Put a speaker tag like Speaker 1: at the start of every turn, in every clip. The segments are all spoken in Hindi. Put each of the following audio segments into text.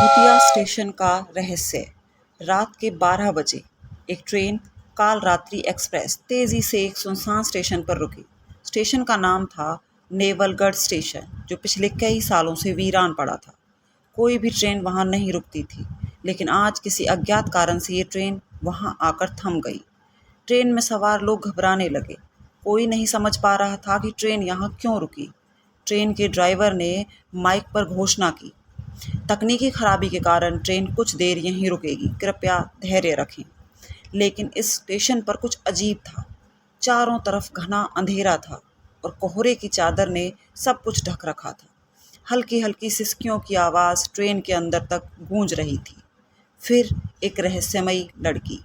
Speaker 1: भूतिया स्टेशन का रहस्य। रात के 12 बजे एक ट्रेन काल रात्रि एक्सप्रेस तेजी से एक सुनसान स्टेशन पर रुकी। स्टेशन का नाम था नेवलगढ़ स्टेशन, जो पिछले कई सालों से वीरान पड़ा था। कोई भी ट्रेन वहां नहीं रुकती थी, लेकिन आज किसी अज्ञात कारण से ये ट्रेन वहां आकर थम गई। ट्रेन में सवार लोग घबराने लगे। कोई नहीं समझ पा रहा था कि ट्रेन यहाँ क्यों रुकी। ट्रेन के ड्राइवर ने माइक पर घोषणा की, तकनीकी खराबी के कारण ट्रेन कुछ देर यहीं रुकेगी, कृपया धैर्य रखें। लेकिन इस स्टेशन पर कुछ अजीब था। चारों तरफ घना अंधेरा था और कोहरे की चादर ने सब कुछ ढक रखा था। हल्की हल्की सिसकियों की आवाज़ ट्रेन के अंदर तक गूंज रही थी। फिर एक रहस्यमयी लड़की।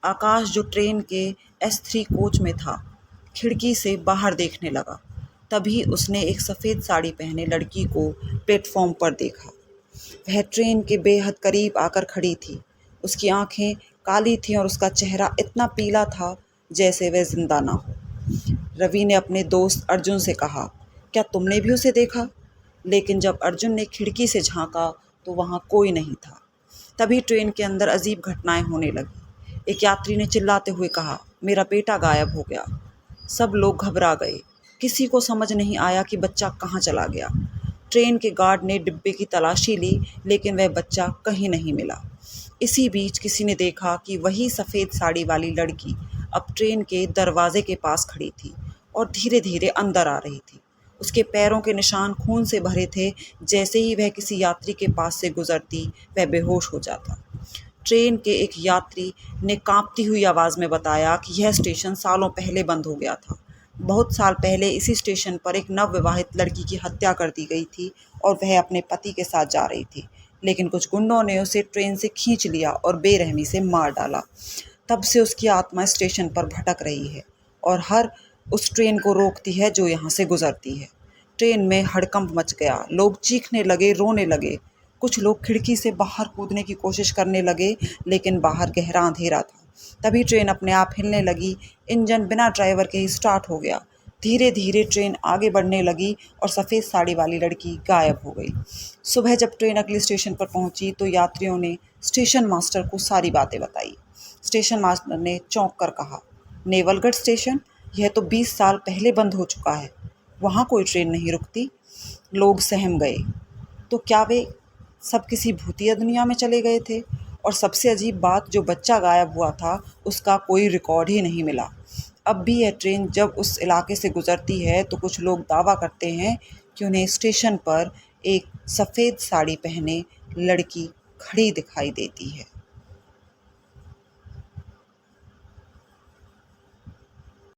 Speaker 1: आकाश, जो ट्रेन के S3 कोच में था, खिड़की से बाहर देखने लगा। तभी उसने एक सफ़ेद साड़ी पहने लड़की को प्लेटफॉर्म पर देखा। वह ट्रेन के बेहद करीब आकर खड़ी थी। उसकी आंखें काली थीं और उसका चेहरा इतना पीला था जैसे वह जिंदा ना हो। रवि ने अपने दोस्त अर्जुन से कहा, क्या तुमने भी उसे देखा? लेकिन जब अर्जुन ने खिड़की से झांका तो वहां कोई नहीं था। तभी ट्रेन के अंदर अजीब घटनाएं होने लगी। एक यात्री ने चिल्लाते हुए कहा, मेरा बेटा गायब हो गया। सब लोग घबरा गए। किसी को समझ नहीं आया कि बच्चा कहाँ चला गया। ट्रेन के गार्ड ने डिब्बे की तलाशी ली, लेकिन वह बच्चा कहीं नहीं मिला। इसी बीच किसी ने देखा कि वही सफ़ेद साड़ी वाली लड़की अब ट्रेन के दरवाजे के पास खड़ी थी और धीरे धीरे अंदर आ रही थी। उसके पैरों के निशान खून से भरे थे। जैसे ही वह किसी यात्री के पास से गुजरती, वह बेहोश हो जाता। ट्रेन के एक यात्री ने कांपती हुई आवाज़ में बताया कि यह स्टेशन सालों पहले बंद हो गया था। बहुत साल पहले इसी स्टेशन पर एक नवविवाहित लड़की की हत्या कर दी गई थी और वह अपने पति के साथ जा रही थी, लेकिन कुछ गुंडों ने उसे ट्रेन से खींच लिया और बेरहमी से मार डाला। तब से उसकी आत्मा स्टेशन पर भटक रही है और हर उस ट्रेन को रोकती है जो यहाँ से गुजरती है। ट्रेन में हड़कंप मच गया। लोग चीखने लगे, रोने लगे। कुछ लोग खिड़की से बाहर कूदने की कोशिश करने लगे, लेकिन बाहर गहरा अंधेरा था। तभी ट्रेन अपने आप हिलने लगी। इंजन बिना ड्राइवर के ही स्टार्ट हो गया। धीरे धीरे ट्रेन आगे बढ़ने लगी और सफ़ेद साड़ी वाली लड़की गायब हो गई। सुबह जब ट्रेन अगले स्टेशन पर पहुंची तो यात्रियों ने स्टेशन मास्टर को सारी बातें बताई। स्टेशन मास्टर ने चौंक कर कहा, नेवलगढ़ स्टेशन? यह तो 20 साल पहले बंद हो चुका है। वहाँ कोई ट्रेन नहीं रुकती। लोग सहम गए। तो क्या वे सब किसी भूतिया दुनिया में चले गए थे? और सबसे अजीब बात, जो बच्चा गायब हुआ था उसका कोई रिकॉर्ड ही नहीं मिला। अब भी यह ट्रेन जब उस इलाके से गुजरती है तो कुछ लोग दावा करते हैं कि उन्हें स्टेशन पर एक सफ़ेद साड़ी पहने लड़की खड़ी दिखाई देती है।